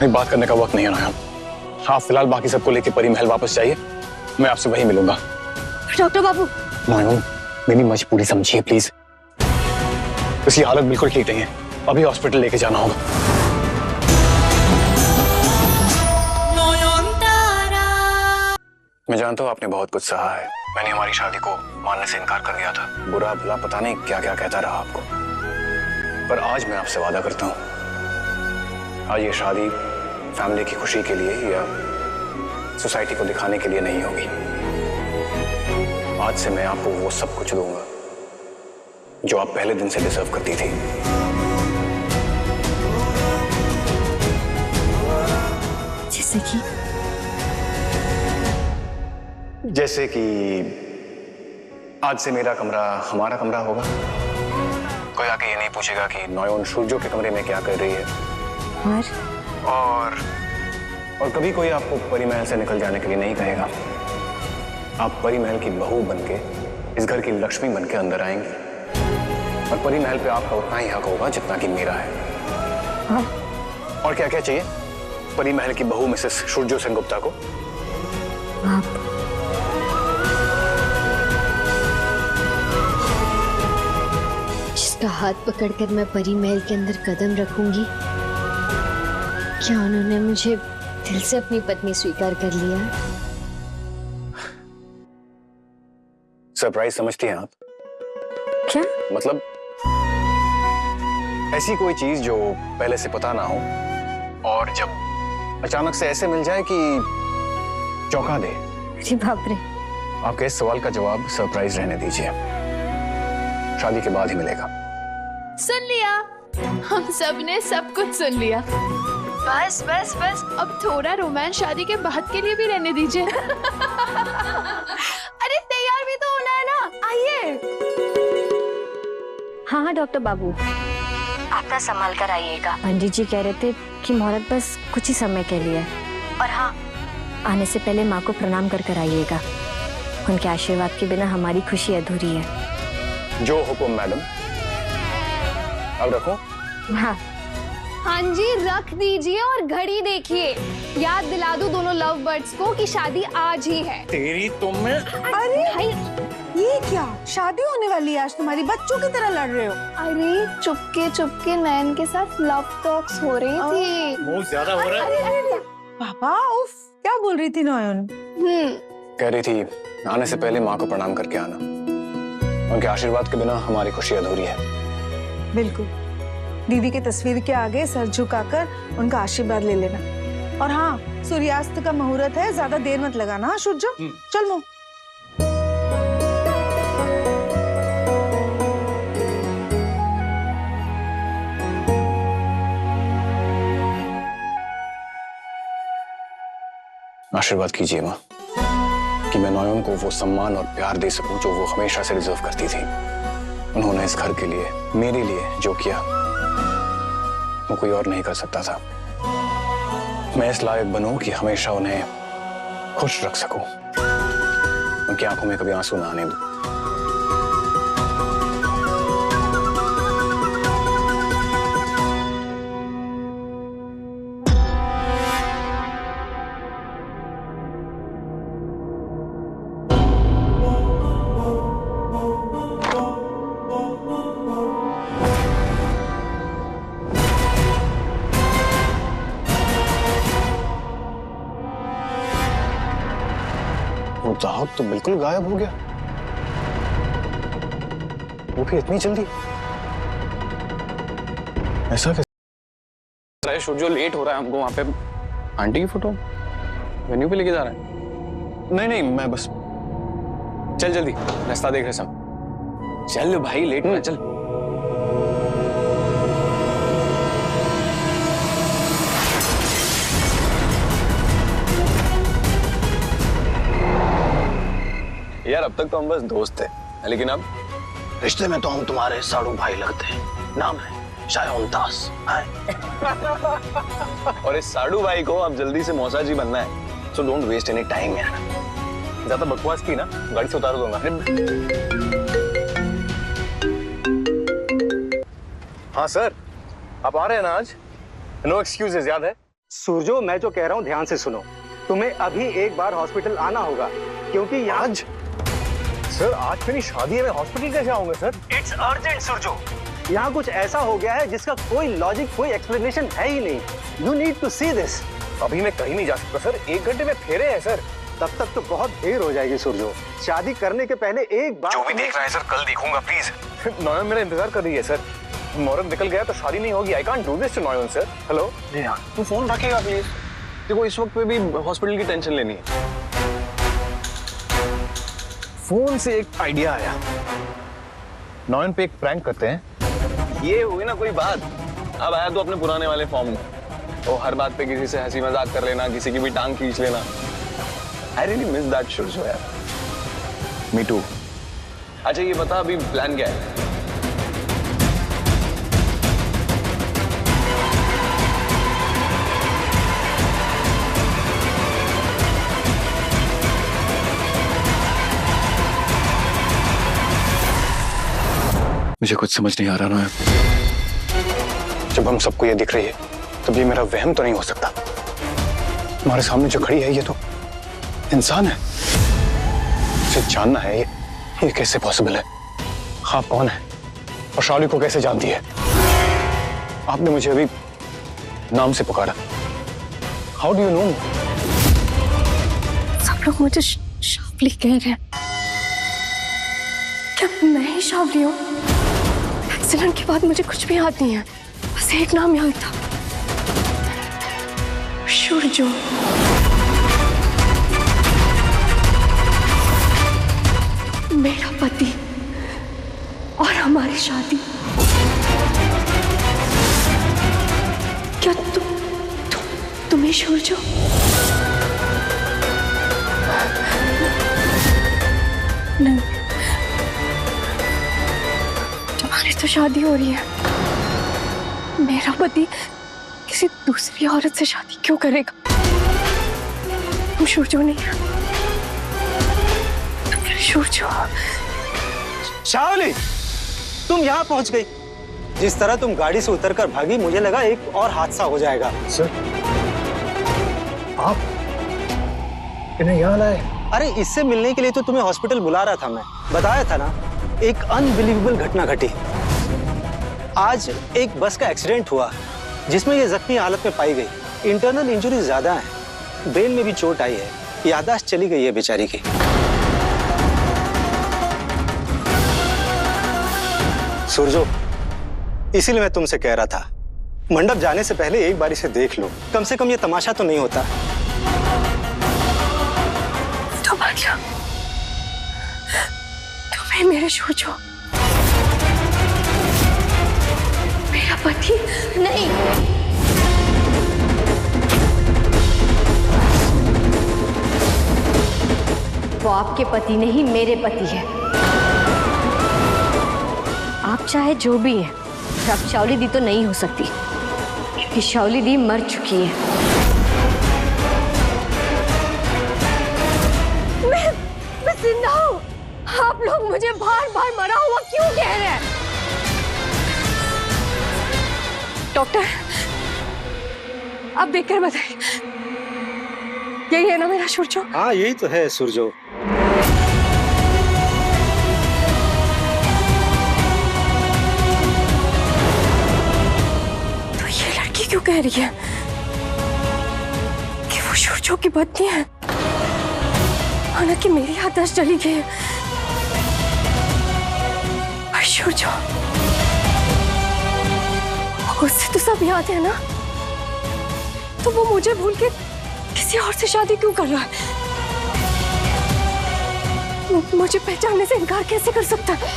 अभी बात करने का वक्त नहीं है नयन। आप फिलहाल बाकी सबको लेके परी महल वापस जाइए, मैं आपसे वहीं मिलूंगा। डॉक्टर बाबू। नयन, मेरी मजबूरी समझिए प्लीज। उसकी हालत बिल्कुल ठीक नहीं है, अभी हॉस्पिटल लेके जाना होगा। मैं जानता हूँ आपने बहुत कुछ सहा है। मैंने हमारी शादी को मानने से इनकार कर दिया था। बुरा भला पता नहीं क्या क्या कहता रहा आपको, पर आज मैं आपसे वादा करता हूँ, आज ये शादी फैमिली की खुशी के लिए या सोसाइटी को दिखाने के लिए नहीं होगी। आज से मैं आपको वो सब कुछ दूंगा जो आप पहले दिन से डिजर्व करती थी। जैसे कि आज से मेरा कमरा हमारा कमरा होगा। कोई आके ये नहीं पूछेगा कि नयन सूर्यो के कमरे में क्या कर रही है। और कभी कोई आपको परी महल से निकल जाने के लिए नहीं कहेगा। आप परी महल की बहू बनके, इस घर की लक्ष्मी बनके अंदर आएंगे और परी महल पे आपका उतना ही हक होगा जितना कि मेरा है। हाँ? और क्या क्या चाहिए परी महल की बहू मिसेस सूर्यो सेनगुप्ता को? आप जिसका हाथ पकड़कर मैं परी महल के अंदर कदम रखूंगी, क्या उन्होंने मुझे दिल से अपनी पत्नी स्वीकार कर लिया? सरप्राइज समझती हैं आप? क्या मतलब ऐसी कोई चीज जो पहले से पता ना हो और जब अचानक से ऐसे मिल जाए कि चौंका दे। जी बाप रे। आपके इस सवाल का जवाब सरप्राइज रहने दीजिए, शादी के बाद ही मिलेगा। सुन लिया, हम सब ने सब कुछ सुन लिया। बस बस बस, अब थोड़ा रोमांस शादी के बाद के लिए भी रहने दीजिए। अरे तैयार भी तो होना है ना, आइए। हाँ हाँ डॉक्टर बाबू, आप ना संभाल कर आइएगा। पंडित जी कह रहे थे कि मुहूर्त बस कुछ ही समय के लिए, और हाँ, आने से पहले माँ को प्रणाम कर कर आइएगा। उनके आशीर्वाद के बिना हमारी खुशी अधूरी है। जो हुकुम मैडम। अब रखो। हाँ हाँ जी, रख दीजिए और घड़ी देखिए। याद दिला दो दोनों लव बर्ड्स को कि शादी आज ही है। तेरी तुम में। अरे भाई, ये क्या शादी होने वाली है आज? तुम्हारी बच्चों की तरह लड़ रहे हो। अरे चुपके नयन के साथ लव टॉक्स हो रही थी। बहुत ज्यादा हो रहा है। पापा उफ, क्या बोल रही थी नयन? कह रही थी आने से पहले माँ को प्रणाम करके आना, उनके आशीर्वाद के बिना हमारी खुशी अधूरी है। बिल्कुल, दीदी की तस्वीर के आगे सर झुकाकर उनका आशीर्वाद ले लेना। और हाँ, सूर्यास्त का मुहूर्त है, ज्यादा देर मत लगाना। हाँ सूर्यो, चल मो। आशीर्वाद कीजिए माँ कि मैं नयन को वो सम्मान और प्यार दे सकूं जो वो हमेशा से डिजर्व करती थी। उन्होंने इस घर के लिए, मेरे लिए जो किया वो कोई और नहीं कर सकता था। मैं इस लायक बनूं कि हमेशा उन्हें खुश रख सकूं, उनकी आंखों में कभी आंसू ना आने दूं। वो दाऊद तो बिल्कुल गायब हो गया, वो भी इतनी जल्दी। ऐसा कैसे? सूर्यो लेट हो रहा है, हमको वहां पे आंटी की फोटो वेन्यू पे लेके जा रहा है। नहीं नहीं, मैं बस चल जल्दी, रास्ता देख रहे सब। चल भाई, लेट हो रहा है, चल। यार अब तक तो हम बस दोस्त थे, लेकिन अब रिश्ते में तो हम तुम्हारे साड़ू भाई लगते हैं। नाम है शायन दास। और इस साड़ू भाई को अब जल्दी से मौसा जी बनना है, so don't waste any time यार। ज्यादा बकवास की ना, गाड़ी से उतार दूंगा। हाँ सर, आप आ रहे हैं ना आज? नो एक्सक्यूजेस, याद है? सूरजो, मैं जो कह रहा हूँ ध्यान से सुनो। तुम्हें अभी एक बार हॉस्पिटल आना होगा, क्योंकि आज सर, आज मेरी शादी है, मैं हॉस्पिटल कैसे आऊंगा सर? It's urgent सूरजो। यहाँ कुछ ऐसा हो गया है जिसका कोई लॉजिक, कोई एक्सप्लेनेशन है ही नहीं। You need to see this. अभी मैं कहीं नहीं जा सकता सर, 1 घंटे में फेरे हैं सर। तब तक तो बहुत देर हो जाएगी सूरजो। शादी करने के पहले एक बार जो भी देख रहा है सर, कल देखूंगा प्लीज। नॉयन मेरा इंतजार कर रही है सर। मुहूर्त निकल गया तो शादी नहीं होगी। I can't do this to Nayan sir. Hello. जी हाँ। तू फोन रखेगा प्लीज? देखो इस वक्त पे भी हॉस्पिटल की टेंशन लेनी है। फोन से एक आइडिया आया, नॉयन पे एक प्रैंक करते हैं। ये हुई ना कोई बात, अब आया तो अपने पुराने वाले फॉर्म में। तो हर बात पे किसी से हंसी मजाक कर लेना, किसी की भी टांग खींच लेना। I really miss that Shurjo यार। Me too. अच्छा ये बता अभी प्लान क्या है? मुझे कुछ समझ नहीं आ रहा ना। जब हम सबको ये दिख रही है तब ये मेरा वहम तो नहीं हो सकता। हमारे सामने जो खड़ी है ये तो इंसान है। मुझे जानना है ये कैसे पॉसिबल है। आप कौन है और शाली को कैसे जानती है? आपने मुझे अभी नाम से पुकारा। How do you know? सब लोग मुझे शावली कह रहे हैं। क्या मैं ही शावली हूँ? एक्सीडेंट के बाद मुझे कुछ भी याद नहीं है, बस एक नाम याद था, शुरजो। मेरा पति और हमारी शादी। क्या तुम्हें शुरजो? नहीं, तुम्हारी तो शादी हो रही है। मेरा पति किसी दूसरी औरत से शादी क्यों करेगा? तुम शुरजो नहीं, तुम शुरजो। शावली, तुम यहाँ पहुंच गई। जिस तरह तुम गाड़ी से उतरकर भागी, मुझे लगा एक और हादसा हो जाएगा। सर, आप इन्हें यहाँ लाए? अरे इससे मिलने के लिए तो तुम्हें हॉस्पिटल बुला रहा था मैं। बताया था ना, एक अनबिलीवेबल घटना घटी। आज एक बस का एक्सीडेंट हुआ जिसमें ये जख्मी हालत में पाई गई। इंटरनल इंजरी ज्यादा है, ब्रेन में भी चोट आई है, याददाश्त चली गई है बेचारी की। सूरजो, इसीलिए मैं तुमसे कह रहा था, मंडप जाने से पहले एक बार इसे देख लो। कम से कम ये तमाशा तो नहीं होता। तुम्हें मेरे शुरजो, मेरा पति नहीं। वो आपके पति नहीं, मेरे पति है। आप चाहे जो भी हैं, अब शावली दी तो नहीं हो सकती, क्योंकि शावली दी मर चुकी है। मैं जिंदा हूँ। आप लोग मुझे बार बार मरा हुआ क्यों कह रहे हैं? डॉक्टर, आप देखकर बताइए, यही है ना मेरा शुरजो? हाँ, यही तो है सूरजो। तो ये लड़की क्यों कह रही है कि वो शुरजो की पत्नी है, हालांकि मेरी याददाश्त चली गई है। शुरजो, उससे तो सब याद है ना, तो वो मुझे भूल के किसी और से शादी क्यों कर रहा है? मुझे पहचानने से इनकार कैसे कर सकता है?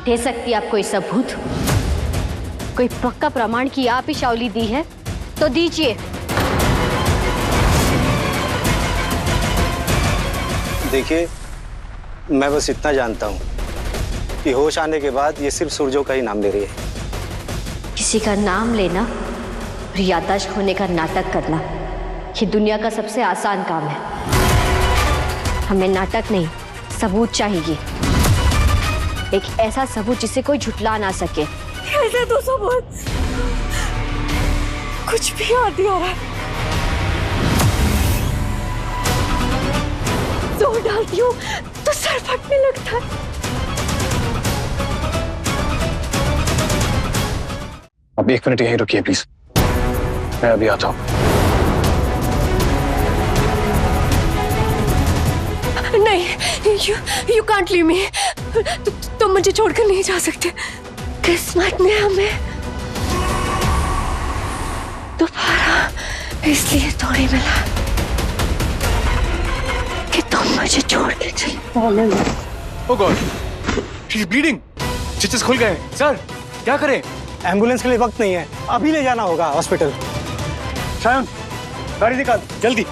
दे सकती आप कोई सबूत, कोई पक्का प्रमाण कि आप ही शावली दी है तो दीजिए। देखिए, मैं बस इतना जानता हूँ कि होश आने के बाद ये सिर्फ सूरजो का ही नाम ले रही है। किसी का नाम लेना और याददाश्त होने का नाटक करना, ये दुनिया का सबसे आसान काम है। हमें नाटक नहीं, सबूत चाहिए। एक ऐसा सबूत जिसे कोई झुठला ना सके। ऐसा तो सबूत कुछ भी याद नहीं आ रहा है। जोर डालती हूँ तो सर फटने लगता है। अब 1 मिनट यहीं रुकिए प्लीज, मैं अभी आता हूँ। नहीं, यू कांट लीव मी। तुम मुझे छोड़कर नहीं जा सकते। किस्मत ने हमें दोबारा इसलिए थोड़ी मिला कि तुम मुझे छोड़ के चले। Oh god, she is bleeding. Stitches खुल गए। सर क्या करें? एम्बुलेंस के लिए वक्त नहीं है, अभी ले जाना होगा हॉस्पिटल। शायन गाड़ी निकाल जल्दी।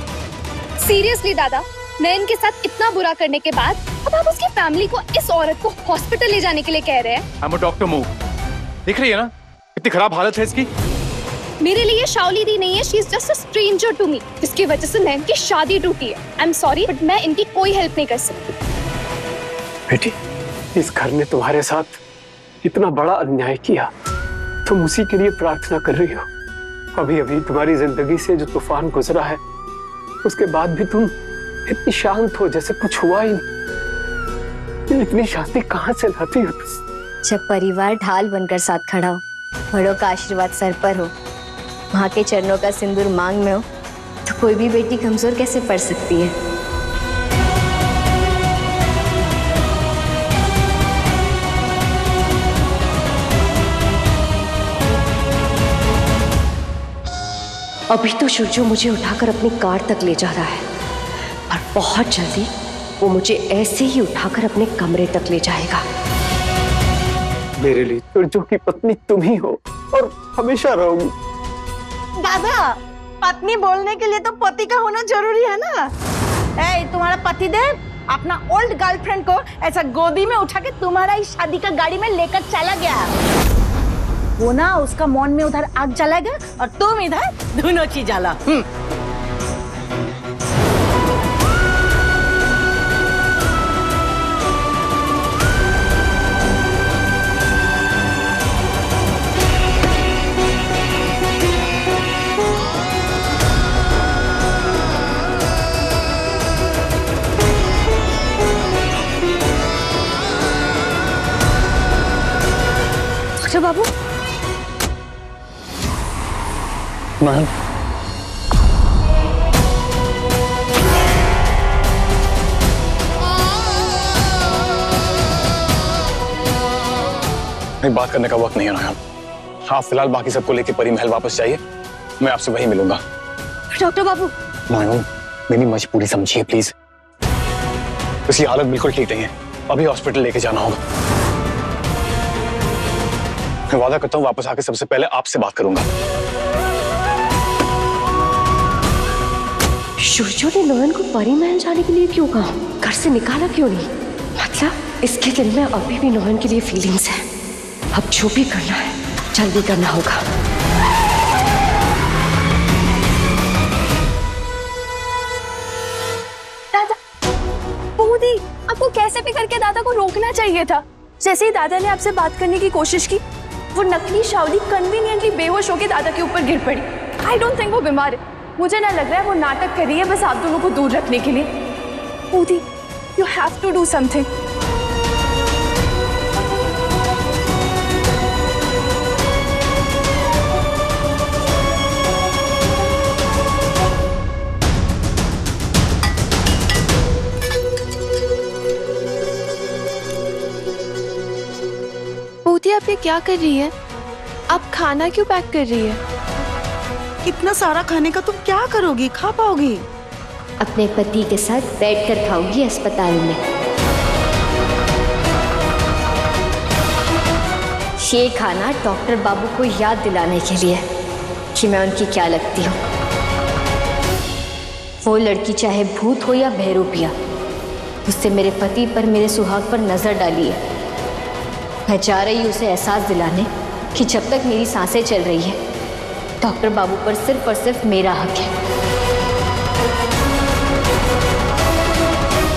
सीरियसली दादा, नयन के साथ इतना बुरा करने के बाद अब आप उसकी फैमिली को, इस औरत को हॉस्पिटल ले जाने के लिए कह रहे हैं? आई एम अ डॉक्टर मो। देख रही है ना कितनी खराब हालत है इसकी। मेरे लिए शाओली दी नहीं है, she is just a stranger to me, जिसकी वजह से नयन की शादी टूटी है। आई एम सॉरी बट मैं इनकी कोई हेल्प नहीं कर सकती। बेटी, इस घर ने तुम्हारे साथ इतना बड़ा अन्याय किया, तुम उसी के लिए प्रार्थना कर रही हो। अभी अभी तुम्हारी जिंदगी से जो तूफान गुजरा है, उसके बाद भी तुम इतनी शांत हो जैसे कुछ हुआ ही नहीं। इतनी शांति कहाँ से लाती हो तुम? जब परिवार ढाल बनकर साथ खड़ा हो, बड़ों का आशीर्वाद सर पर हो, माँ के चरणों का सिंदूर मांग में हो, तो कोई भी बेटी कमजोर कैसे पड़ सकती है? अभी तो सूर्यो मुझे उठाकर अपनी कार तक ले जा रहा है, पर बहुत जल्दी वो मुझे ऐसे ही उठाकर अपने कमरे तक ले जाएगा। मेरे लिए सूर्यो की पत्नी तुम ही हो और हमेशा रहोगी। दादा, पत्नी बोलने के लिए तो पति का होना जरूरी है ना। तुम्हारा पतिदेव अपना ओल्ड गर्लफ्रेंड को ऐसा गोदी में उठा के तुम्हारा इस शादी का गाड़ी में लेकर चला गया। वो ना उसका मन में उधर आग जलाएगा और तुम इधर धुनो की जला। डॉक्टर बाबू, मैम, बात करने का वक्त नहीं है नयन। आप फिलहाल बाकी सबको लेके परी महल वापस जाइए, मैं आपसे वहीं मिलूंगा। डॉक्टर बाबू। नयन, मेरी मजबूरी समझिए प्लीज। उसकी हालत बिल्कुल ठीक नहीं है, अभी हॉस्पिटल लेके जाना होगा। मैं वादा करता हूँ वापस आके सबसे पहले आपसे बात करूंगा। सूर्यो ने नयन को परी महल जाने के लिए क्यों कहा? घर से निकाला क्यों नहीं? मतलब इसके दिल में अभी भी नयन के लिए फीलिंग्स है। अब जो भी करना है जल्दी करना होगा। दादा, मोदी, आपको कैसे भी करके दादा को रोकना चाहिए था। जैसे ही दादा ने आपसे बात करने की कोशिश की, वो नकली शाओली कन्वीनियंटली बेहोश होकर दादा के ऊपर गिर पड़ी। आई डोंट थिंक वो बीमार है। मुझे ना लग रहा है वो नाटक कर रही है बस आप दोनों को दूर रखने के लिए। Modi, you have to do something. Modi, आप ये क्या कर रही है? आप खाना क्यों पैक कर रही है? इतना सारा खाने का तुम क्या करोगी? खा पाओगी? अपने पति के साथ बैठकर खाऊंगी अस्पताल में। ये खाना डॉक्टर बाबू को याद दिलाने के लिए कि मैं उनकी क्या लगती हूँ। वो लड़की चाहे भूत हो या बहरूपिया, उससे मेरे पति पर, मेरे सुहाग पर नजर डाली है। मैं जा रही हूँ उसे एहसास दिलाने कि जब तक मेरी सांसें चल रही है, डॉक्टर बाबू पर सिर्फ और सिर्फ मेरा हक है।